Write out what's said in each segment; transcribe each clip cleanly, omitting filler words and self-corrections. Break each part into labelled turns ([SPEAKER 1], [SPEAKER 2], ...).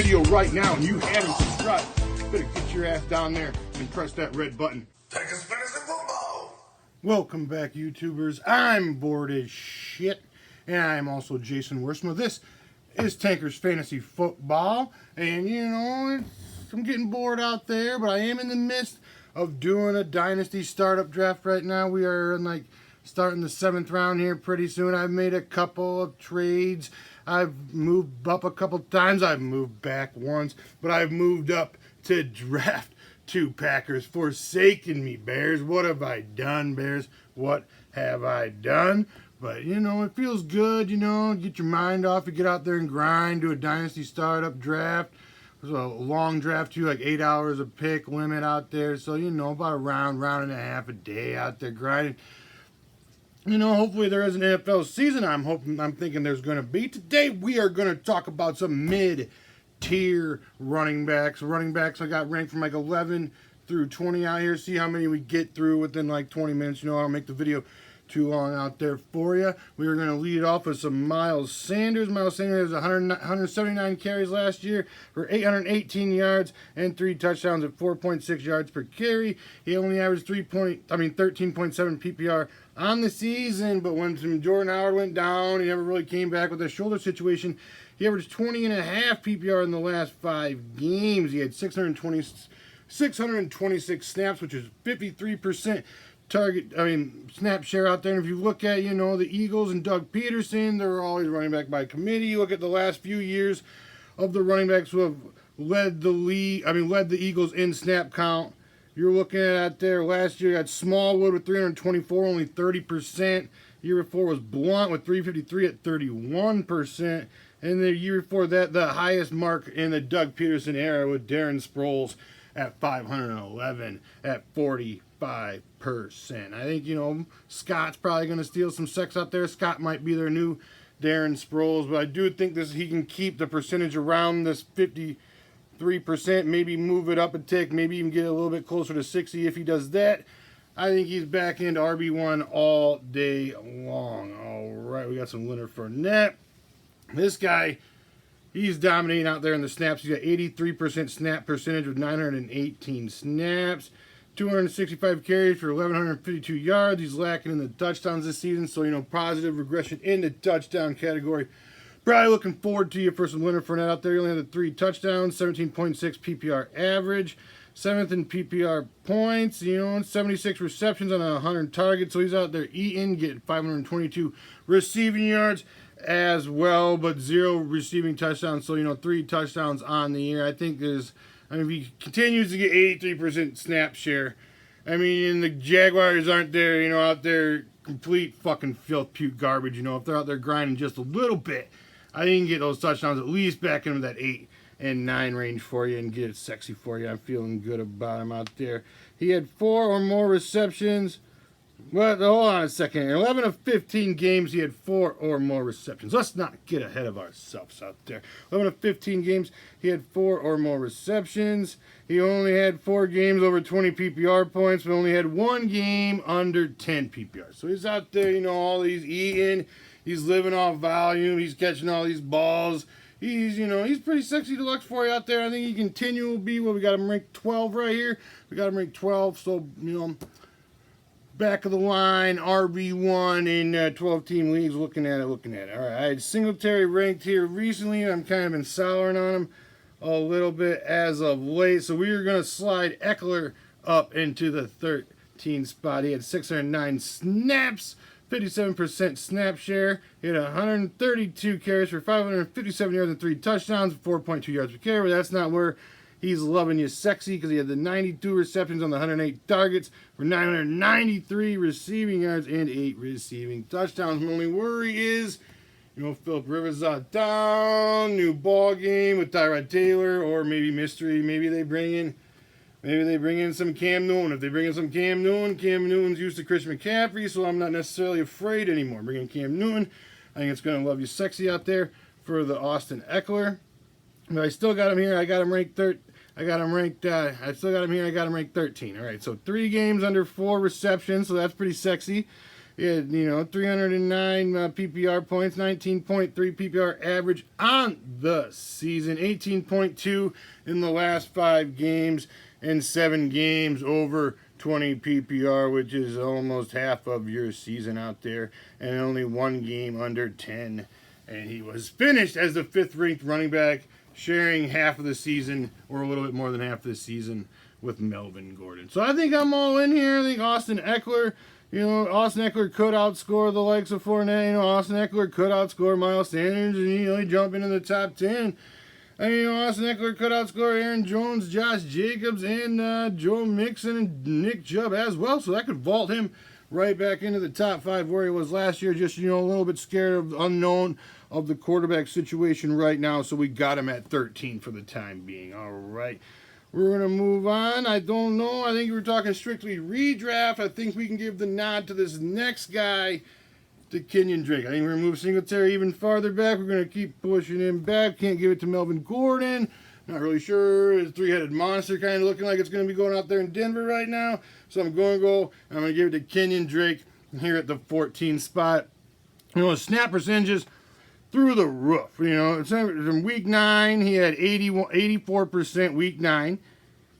[SPEAKER 1] video right now and you haven't subscribed, better get your ass down there and press that red button.
[SPEAKER 2] Take a spin as a football.
[SPEAKER 1] Welcome back, YouTubers. I'm bored as shit, and I'm also Jason Wiersema. This is Tankers Fantasy Football, and you know, I'm getting bored out there, but I am in the midst of doing a dynasty startup draft right now. We are in starting the 7th round here pretty soon. I've made a couple of trades. I've moved up a couple times. I've moved back once, but I've moved up to draft 2 Packers. Forsaken me, Bears. What have I done, Bears? What have I done? But, you know, it feels good, you know, get your mind off. You get out there and grind, do a dynasty startup draft. There's a long draft, too, like 8 hours a pick limit out there. So, you know, about a round and a half a day out there grinding. You know, hopefully there is an NFL season. I'm thinking there's going to be. Today we are going to talk about some mid-tier running backs. Running backs I got ranked from like 11 through 20 out here. See how many we get through within like 20 minutes. You know, I'll make the video too long out there for you. We are going to lead off with some Miles Sanders. Miles Sanders has 179 carries last year for 818 yards and 3 touchdowns at 4.6 yards per carry. He only averaged 13.7 PPR on the season, but when Jordan Howard went down, he never really came back with a shoulder situation. He averaged 20.5 PPR in the last 5 games. He had 626 snaps, which is 53% snap share out there. And if you look at, you know, the Eagles and Doug Peterson, they're always running back by committee. You look at the last few years of the running backs who have led the Eagles in snap count. You're looking at there last year, you had Smallwood with 324, only 30%. Year before was Blunt with 353 at 31%. And the year before that, the highest mark in the Doug Peterson era with Darren Sproles at 511 at 45%. I think, you know, Scott's probably going to steal some sex out there. Scott might be their new Darren Sproles, but I do think he can keep the percentage around this 53%, maybe move it up a tick, maybe even get a little bit closer to 60. If he does that, I think he's back into RB1 all day long. All right, we got some Leonard Fournette. This guy, he's dominating out there in the snaps. He's got 83% snap percentage with 918 snaps. 265 carries for 1,152 yards. He's lacking in the touchdowns this season, so, you know, positive regression in the touchdown category. Probably looking forward to you for some Leonard Fournette out there. He only had 3 touchdowns, 17.6 PPR average, 7th in PPR points, you know, 76 receptions on 100 targets. So he's out there eating, getting 522 receiving yards as well, but 0 receiving touchdowns. So, you know, 3 touchdowns on the year. I think if he continues to get 83% snap share, I mean, and the Jaguars aren't there, you know, out there complete fucking filth, puke garbage, you know, if they're out there grinding just a little bit, I think he can get those touchdowns at least back into that 8 and 9 range for you and get it sexy for you. I'm feeling good about him out there. He had 4 or more receptions. Well, hold on a second. In 11 of 15 games, he had 4 or more receptions. Let's not get ahead of ourselves out there. 11 of 15 games, he had 4 or more receptions. He only had 4 games over 20 PPR points, but only had 1 game under 10 PPR. So he's out there, you know, all he's eating. He's living off volume. He's catching all these balls. He's, you know, he's pretty sexy deluxe for you out there. I think he continue to be what we got him ranked 12 right here. We got him ranked 12, so, you know, back of the line, RB1 in 12-team leagues. Looking at it. All right, I had Singletary ranked here recently. I'm kind of been souring on him a little bit as of late. So we are going to slide Eckler up into the 13 spot. He had 609 snaps, 57% snap share. He had 132 carries for 557 yards and 3 touchdowns, 4.2 yards per carry. But that's not where he's loving you sexy, because he had the 92 receptions on the 108 targets for 993 receiving yards and 8 receiving touchdowns. My only worry is, you know, Philip Rivers out down, new ball game with Tyrod Taylor, or maybe mystery. Maybe they bring in some Cam Newton. If they bring in some Cam Newton's used to Christian McCaffrey, so I'm not necessarily afraid anymore. Bringing Cam Newton, I think it's going to love you sexy out there for the Austin Eckler. But I still got him here. I got him ranked 13. I got him ranked, I still got him here, I got him ranked 13. All right, so 3 games under 4 receptions, so that's pretty sexy. He had, 309 PPR points, 19.3 PPR average on the season, 18.2 in the last 5 games, and 7 games over 20 PPR, which is almost half of your season out there, and only 1 game under 10. And he was finished as the 5th ranked running back, sharing half of the season, or a little bit more than half of the season, with Melvin Gordon. So I think I'm all in here. I think Austin Eckler, Austin Eckler could outscore the likes of Fournette. Austin Eckler could outscore Miles Sanders, and he jump into the top 10. I mean, Austin Eckler could outscore Aaron Jones, Josh Jacobs, and Joe Mixon and Nick Chubb as well. So that could vault him right back into the top 5 where he was last year. Just, a little bit scared of the unknown of the quarterback situation right now. So we got him at 13 for the time being. All right. We're going to move on. I don't know. I think we're talking strictly redraft. I think we can give the nod to this next guy, to Kenyon Drake. I think we're going to move Singletary even farther back. We're going to keep pushing him back. Can't give it to Melvin Gordon. Not really sure. His 3-headed monster kind of looking like it's going to be going out there in Denver right now. So I'm going to give it to Kenyon Drake here at the 14 spot. Snap percentages through the roof. From week 9, he had 84% week 9.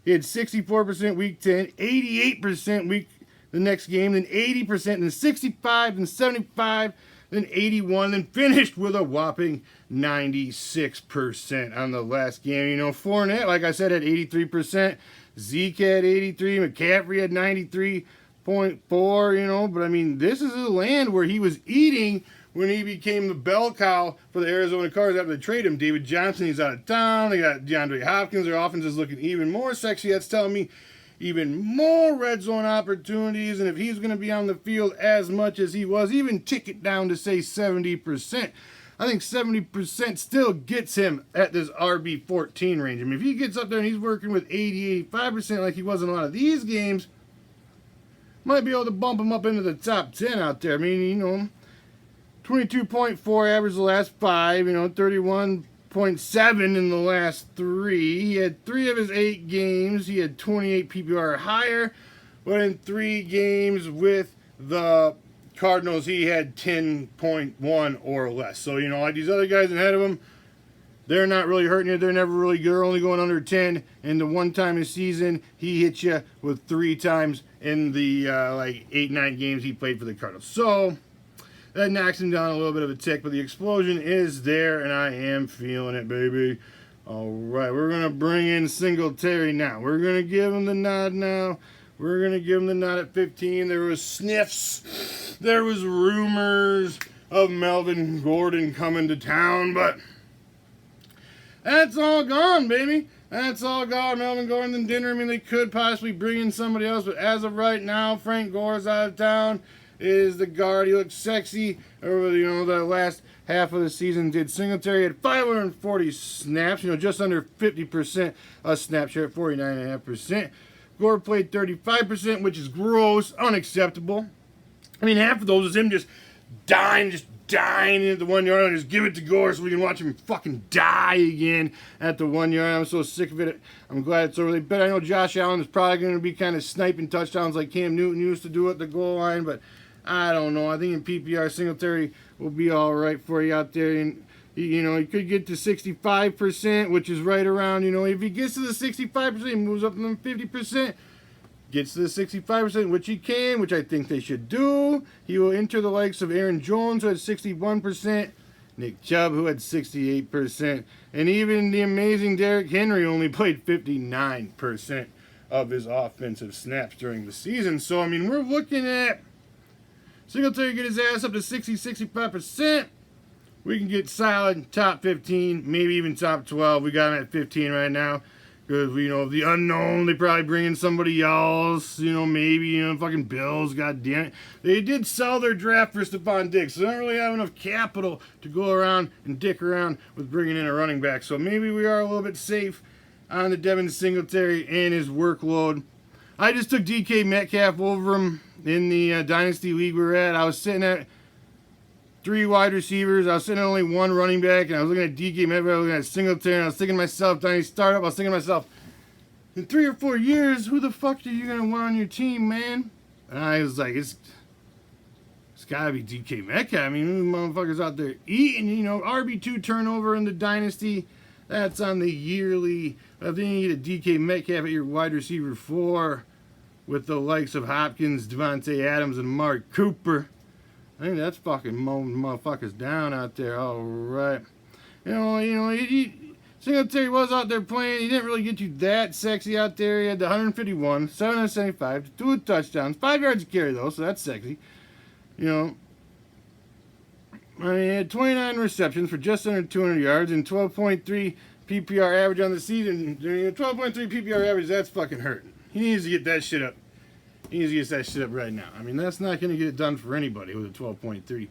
[SPEAKER 1] He had 64% week 10, 88% week the next game, then 80%, then 65, then 75, then 81, then finished with a whopping 96% on the last game. Fournette, like I said, had 83%. Zeke had 83. McCaffrey had 93.4, but I mean, this is a land where he was eating when he became the bell cow for the Arizona Cardinals after they trade him. David Johnson, he's out of town. They got DeAndre Hopkins. Their offense is looking even more sexy. That's telling me even more red zone opportunities. And if he's going to be on the field as much as he was, even tick it down to, say, 70%. I think 70% still gets him at this RB14 range. I mean, if he gets up there and he's working with 80, 85% like he was in a lot of these games, might be able to bump him up into the top 10 out there. I mean, 22.4 average the last 5, 31.7 in the last 3. He had 3 of his 8 games. He had 28 PPR or higher, but in 3 games with the Cardinals, he had 10.1 or less. So, like these other guys ahead of him, they're not really hurting you. They're never really good. They're only going under 10. And the one time this season, he hit you with 3 times in the 8-9 games he played for the Cardinals. So that knocks him down a little bit of a tick, but the explosion is there, and I am feeling it, baby. All right, we're going to bring in Singletary now. We're going to give him the nod now. We're going to give him the nod at 15. There was sniffs. There was rumors of Melvin Gordon coming to town, but that's all gone, baby. That's all gone. Melvin Gordon and dinner. I mean, they could possibly bring in somebody else, but as of right now, Frank Gore's out of town. Is the guard. He looks sexy over the last half of the season. Did Singletary had 540 snaps, just under 50% snap share at 49.5%. Gore played 35%, which is gross, unacceptable. I mean, half of those is him just dying at the 1 yard line. Just give it to Gore so we can watch him fucking die again at the 1 yard line. I'm so sick of it. I'm glad it's over. But I know Josh Allen is probably going to be kind of sniping touchdowns like Cam Newton used to do at the goal line, but I don't know. I think in PPR, Singletary will be all right for you out there. And, he could get to 65%, which is right around, if he gets to the 65%, he moves up to the 50%, gets to the 65%, which he can, which I think they should do. He will enter the likes of Aaron Jones, who had 61%, Nick Chubb, who had 68%, and even the amazing Derrick Henry only played 59% of his offensive snaps during the season. So, I mean, we're looking at Singletary get his ass up to 65%. We can get solid top 15, maybe even top 12. We got him at 15 right now. Because, the unknown, they probably bring in somebody else. Maybe, fucking Bills, goddamn it. They did sell their draft for Stephon Diggs, so they don't really have enough capital to go around and dick around with bringing in a running back. So maybe we are a little bit safe on the Devin Singletary and his workload. I just took DK Metcalf over him in the Dynasty League we were at. I was sitting at 3 wide receivers. I was sitting at only 1 running back, and I was looking at DK Metcalf, I was looking at Singletary, and I was thinking to myself, Dynasty startup, I was thinking to myself, in 3 or 4 years, who the fuck are you going to want on your team, man? And I was like, it's It's got to be DK Metcalf. I mean, these motherfuckers out there eating, you know, RB2 turnover in the dynasty. That's on the yearly. I think you get a DK Metcalf at your wide receiver 4 with the likes of Hopkins, Devontae Adams, and Mark Cooper. I think that's fucking mowing motherfuckers down out there. All right. Singletary was out there playing. He didn't really get you that sexy out there. He had the 151, 775, 2 touchdowns, 5 yards a carry though, so that's sexy. You know, I mean, he had 29 receptions for just under 200 yards and 12.3 PPR average on the season. 12.3 PPR average, that's fucking hurting. He needs to get that shit up. He needs to get that shit up right now. I mean, that's not going to get it done for anybody with a 12.3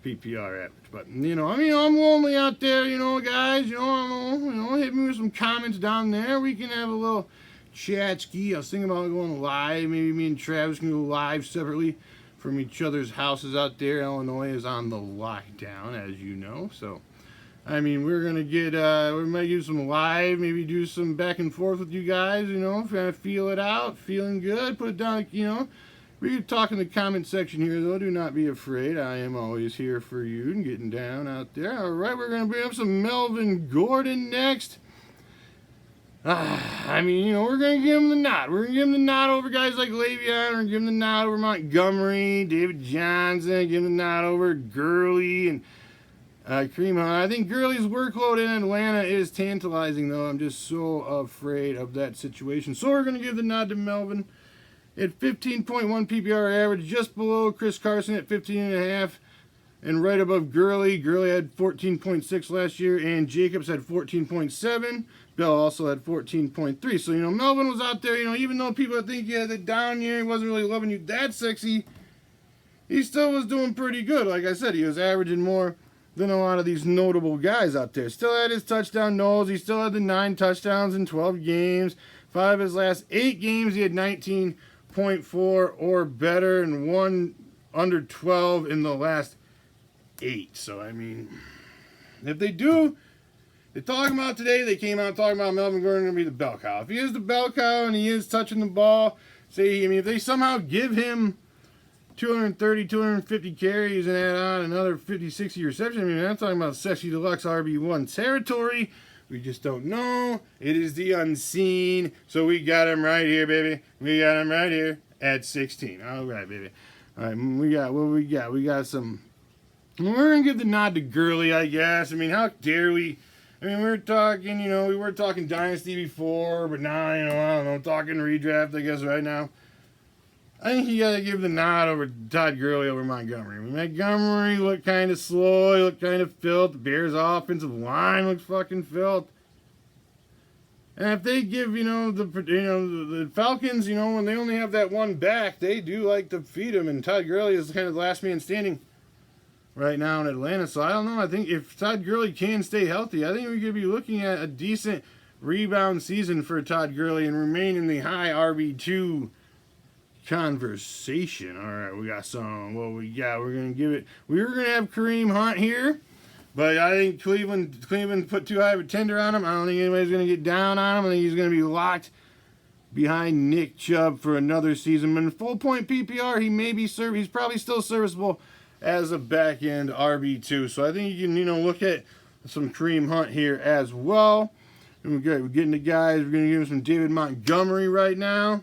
[SPEAKER 1] PPR average. But, you know, I mean, I'm lonely out there, you know, guys. You know, hit me with some comments down there. We can have a little chat ski. I was thinking about going live. Maybe me and Travis can go live separately from each other's houses out there. Illinois is on the lockdown, as you know. So, I mean, we're going to get, we might do some live, maybe do some back and forth with you guys, you know, kind of feel it out, feeling good, put it down, you know. We can talk in the comment section here, though. Do not be afraid. I am always here for you and getting down out there. All right, we're going to bring up some Melvin Gordon next. I mean, you know, we're going to give him the nod. We're going to give him the nod over guys like Le'Veon. We're going to give him the nod over Montgomery, David Johnson. Give him the nod over Gurley and Kareem Hunt. I think Gurley's workload in Atlanta is tantalizing, though. I'm just so afraid of that situation. So we're going to give the nod to Melvin at 15.1 PPR average, just below Chris Carson at 15.5, and right above Gurley. Gurley had 14.6 last year, and Jacobs had 14.7. Bell also had 14.3. So, you know, Melvin was out there, you know, even though people think he had the down year, he wasn't really loving you that sexy, he still was doing pretty good. Like I said, he was averaging more than a lot of these notable guys out there. Still had his touchdown nose. He still had the 9 touchdowns in 12 games. 5 of his last 8 games, he had 19.4 or better, and 1 under 12 in the last 8. So, I mean, if they do, they're talking about today, they came out talking about Melvin Gordon going to be the bell cow. If he is the bell cow and he is touching the ball, if they somehow give him 230, 250 carries and add on another 50, 60 receptions, I mean, I'm talking about sexy deluxe RB1 territory. We just don't know. It is the unseen. So we got him right here, baby. We got him right here at 16. All right, baby. All right, we got what we got. We got some. We're going to give the nod to Gurley, I guess. I mean, how dare we? I mean, we were talking, you know, we were talking Dynasty before, but now, you know, I don't know, talking redraft, I guess, right now. I think you got to give the nod over Todd Gurley over Montgomery. I mean, Montgomery looked kind of slow. He looked kind of filth. The Bears' offensive line looks fucking filth. And if they give, the Falcons, you know, when they only have that one back, they do like to feed him. And Todd Gurley is kind of the last man standing right now in Atlanta. So I don't know. I think if Todd Gurley can stay healthy, I think we could be looking at a decent rebound season for Todd Gurley and remain in the high RB2 conversation. All right, we got some. What we got? We're gonna give it. We were gonna have Kareem Hunt here, but I think Cleveland put too high of a tender on him. I don't think anybody's gonna get down on him. I think he's gonna be locked behind Nick Chubb for another season. In full point PPR, he may be he's probably still serviceable as a back end RB2. So I think you can look at some Kareem Hunt here as well. And we're getting the guys. We're gonna give him some David Montgomery right now.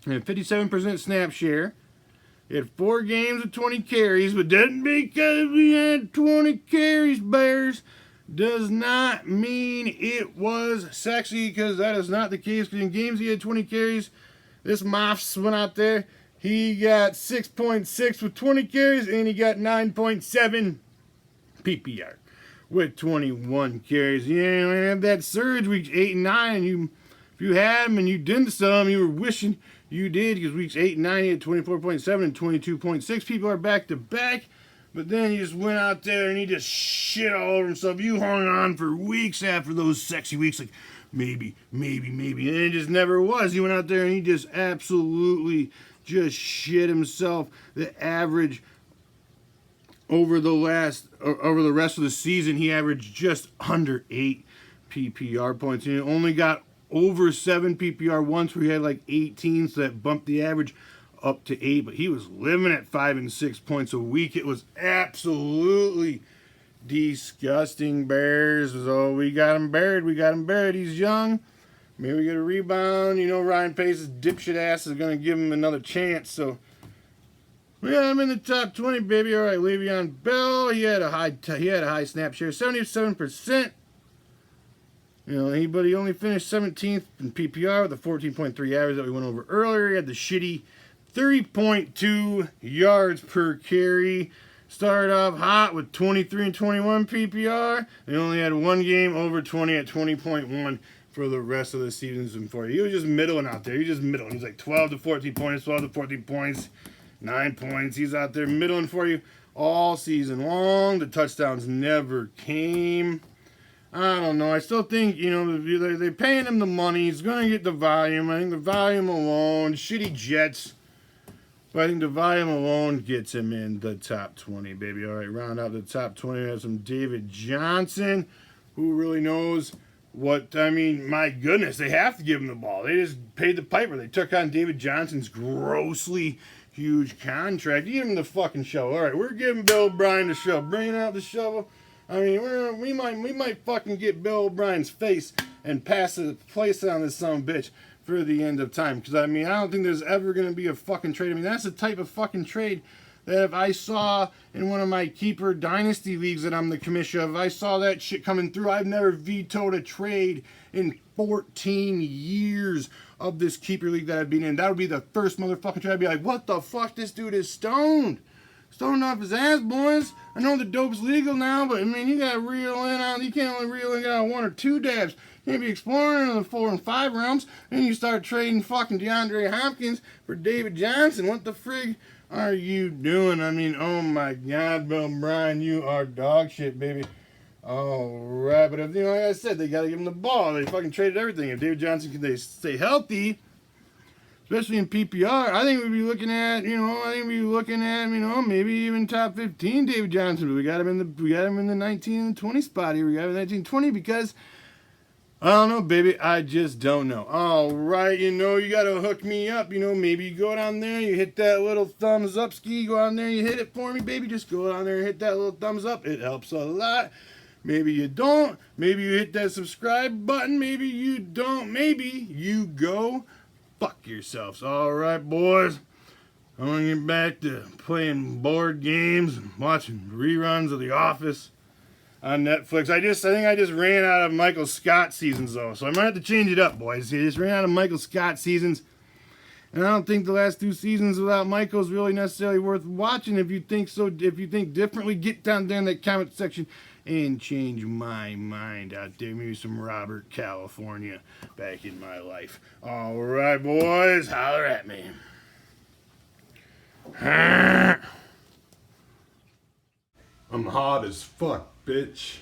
[SPEAKER 1] He had 57% snap share. He had 4 games with 20 carries, but doesn't because we had 20 carries, Bears, does not mean it was sexy, because that is not the case. In games he had 20 carries, this Moffs went out there. He got 6.6 with 20 carries, and he got 9.7 PPR with 21 carries. You had that surge weeks 8 and 9. If you had him and you didn't sell him, you were wishing you did, because weeks 8 and 9 he had 24.7 and 22.6. People are back to back, but then he just went out there and he just shit all over himself. You hung on for weeks after those sexy weeks, like maybe, and it just never was. He went out there and he just absolutely just shit himself. The average over the rest of the season, he averaged just under 8 PPR points. And he only got over 7 PPR once, where he had like 18, so that bumped the average up to 8, but he was living at 5 and 6 points a week. It was absolutely disgusting. Bears. So we got him buried. We got him buried. He's young. Maybe we get a rebound. You know, Ryan Pace's dipshit ass is going to give him another chance. So we got him in the top 20, baby. All right, Le'Veon Bell. He had a high snap share, 77%. You know, but he only finished 17th in PPR with a 14.3 average that we went over earlier. He had the shitty 30.2 yards per carry. Started off hot with 23 and 21 PPR. They only had one game over 20 at 20.1 for the rest of the seasons and for you. He was just middling out there. He was just middling. He's like 12 to 14 points, 12 to 14 points, 9 points. He's out there middling for you all season long. The touchdowns never came. I don't know. I still think, you know, they're paying him the money. He's going to get the volume. I think the volume alone, shitty Jets. But I think the volume alone gets him in the top 20, baby. All right, round out the top 20. We have some David Johnson, who really knows what, I mean, my goodness, they have to give him the ball. They just paid the piper. They took on David Johnson's grossly huge contract. Give him the fucking shovel. All right, we're giving Bill O'Brien the shovel. Bringing out the shovel. I mean, we might fucking get Bill O'Brien's face and place it on this son of a bitch for the end of time. Because, I mean, I don't think there's ever going to be a fucking trade. I mean, that's the type of fucking trade that if I saw in one of my keeper dynasty leagues that I'm the commissioner of, if I saw that shit coming through, I've never vetoed a trade in 14 years of this keeper league that I've been in. That would be the first motherfucking trade. I'd be like, what the fuck? This dude is stoned. Stoned off his ass, boys. I know the dope's legal now, but I mean, you gotta reel in on, you can't only reel in on 1 or 2 dabs. You can't be exploring in the 4 and 5 rounds. Then you start trading fucking DeAndre Hopkins for David Johnson. What the frig are you doing? I mean, oh my God, Bill O'Brien, you are dog shit, baby. All right, but if, you know, like I said, they gotta give him the ball. They fucking traded everything. If David Johnson can stay healthy, especially in PPR, I think we'd be looking at, you know, maybe even top 15 David Johnson. But we got him in the 19 and 20 spot here. We got him in 19 20 because I don't know, baby. I just don't know. All right, you know, you got to hook me up. You know, maybe you go down there, you hit that little thumbs up ski. Go down there, you hit it for me, baby. Just go down there and hit that little thumbs up. It helps a lot. Maybe you don't. Maybe you hit that subscribe button. Maybe you don't. Maybe you go fuck yourselves. All right, boys. I'm going to get back to playing board games and watching reruns of The Office on Netflix. I think I just ran out of Michael Scott seasons, though, so I might have to change it up, boys. I just ran out of Michael Scott seasons, and I don't think the last 2 seasons without Michael is really necessarily worth watching. If you think so, if you think differently, get down there in that comment section and change my mind out there. Maybe some Robert California back in my life. All right, boys, holler at me. I'm hot as fuck, bitch.